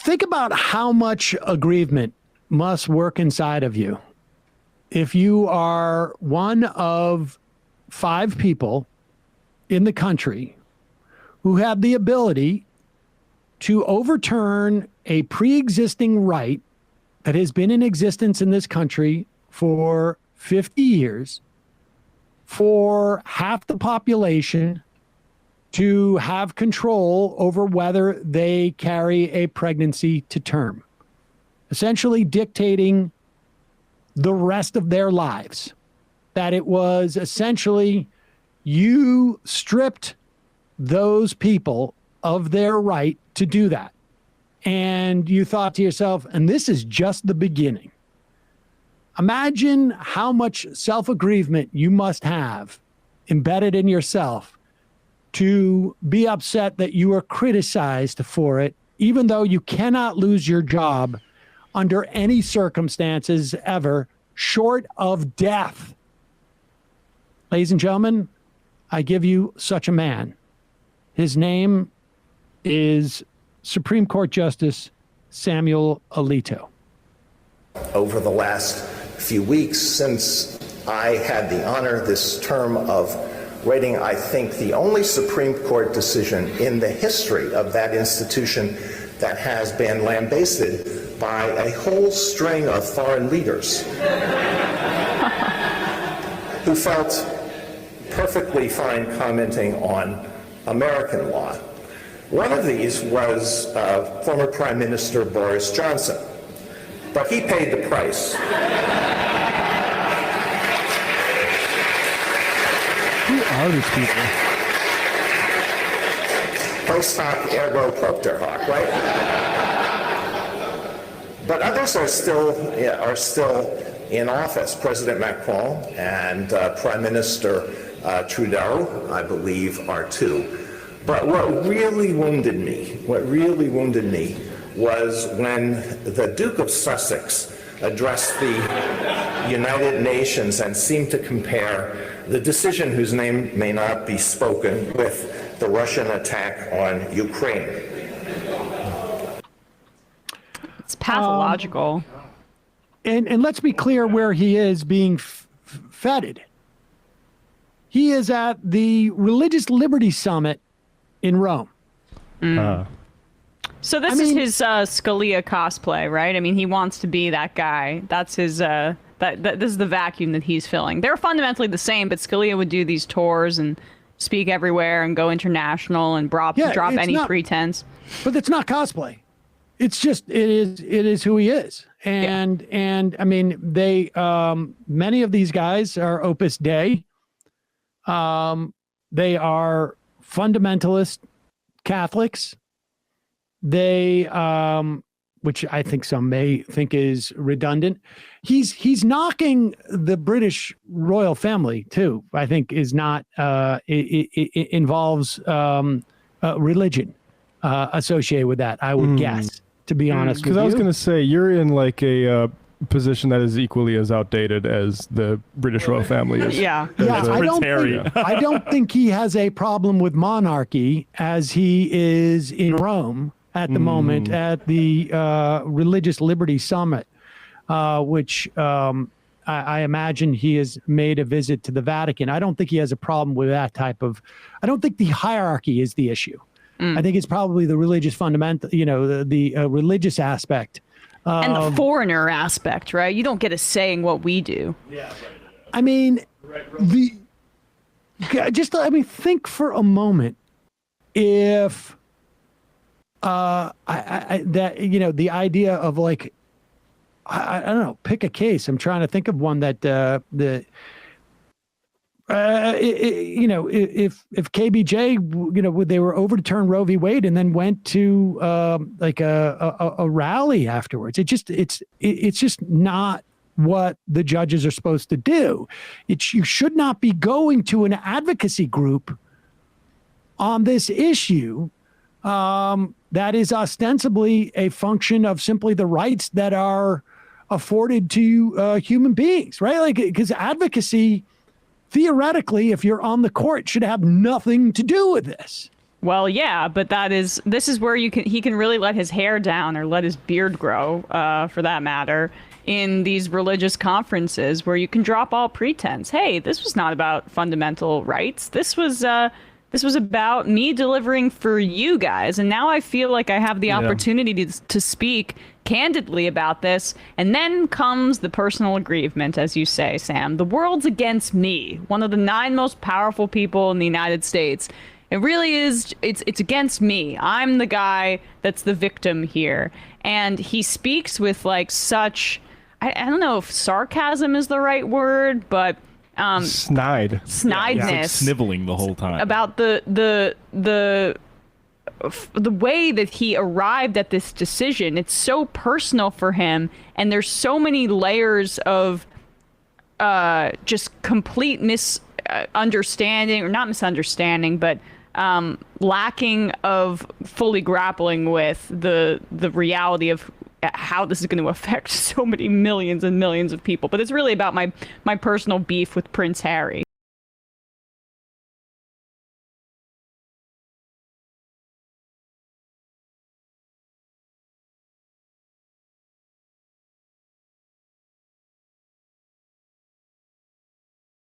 think about how much aggrievement must work inside of you if you are one of 5 people in the country who have the ability to overturn a pre-existing right that has been in existence in this country for 50 years for half the population to have control over whether they carry a pregnancy to term, essentially dictating the rest of their lives. That it was essentially you stripped those people of their right to do that. And you thought to yourself, and this is just the beginning. Imagine how much self-aggrievement you must have embedded in yourself to be upset that you are criticized for it, even though you cannot lose your job under any circumstances ever, short of death. Ladies and gentlemen, I give you such a man. His name is Supreme Court Justice Samuel Alito. Over the last few weeks, since I had the honor this term of writing, I think, the only Supreme Court decision in the history of that institution that has been lambasted by a whole string of foreign leaders who felt perfectly fine commenting on American law. One of these was former Prime Minister Boris Johnson, but he paid the price. Who are these people? Post hoc ergo propter hoc, right? But others are still in office. President Macron and Prime Minister Trudeau, I believe, are too. But what really wounded me was when the Duke of Sussex addressed the United Nations and seemed to compare the decision, whose name may not be spoken, with the Russian attack on Ukraine. It's pathological. And let's be clear where he is being feted. He is at the Religious Liberty Summit in Rome. So this is his Scalia cosplay, right? I mean, he wants to be that guy. That's his. This is the vacuum that he's filling. They're fundamentally the same, but Scalia would do these tours and speak everywhere and go international and drop any pretense. But it's not cosplay. It's just it is who he is. And I mean, they many of these guys are Opus Dei. They are fundamentalist Catholics. They, which I think some may think is redundant. He's knocking the British royal family too. I think is not it involves religion associated with that. I would guess, to be honest. Because I was going to say you're in like a position that is equally as outdated as the British royal family is. Yeah. I don't think he has a problem with monarchy as he is in Rome at the moment at the Religious Liberty Summit, which I imagine he has made a visit to the Vatican. I don't think he has a problem with that type of. I don't think the hierarchy is the issue. I think it's probably the religious fundamental, the religious aspect. And the foreigner aspect, right? You don't get a say in what we do. Yeah. I mean, think for a moment if the idea of like, I don't know, pick a case. I'm trying to think of one that if KBJ, they were overturned Roe v. Wade and then went to like a rally afterwards. It's just not what the judges are supposed to do. You should not be going to an advocacy group on this issue that is ostensibly a function of simply the rights that are afforded to human beings, right? Like, because advocacy, theoretically, if you're on the court, should have nothing to do with this. Well, yeah, but this is where he can really let his hair down or let his beard grow, for that matter, in these religious conferences where you can drop all pretense. Hey, this was not about fundamental rights. This was about me delivering for you guys, and now I feel like I have the opportunity to speak candidly about this. And then comes the personal aggrievement, as you say, Sam. The world's against me, one of the 9 most powerful people in the United States. It really is. It's against me. I'm the guy that's the victim here. And he speaks with like such, I don't know if sarcasm is the right word, but snide. Snideness. Yeah, like sniveling the whole time. About the way that he arrived at this decision. It's so personal for him, and there's so many layers of just complete misunderstanding, or not misunderstanding, but lacking of fully grappling with the reality of how this is going to affect so many millions and millions of people. But it's really about my personal beef with Prince Harry.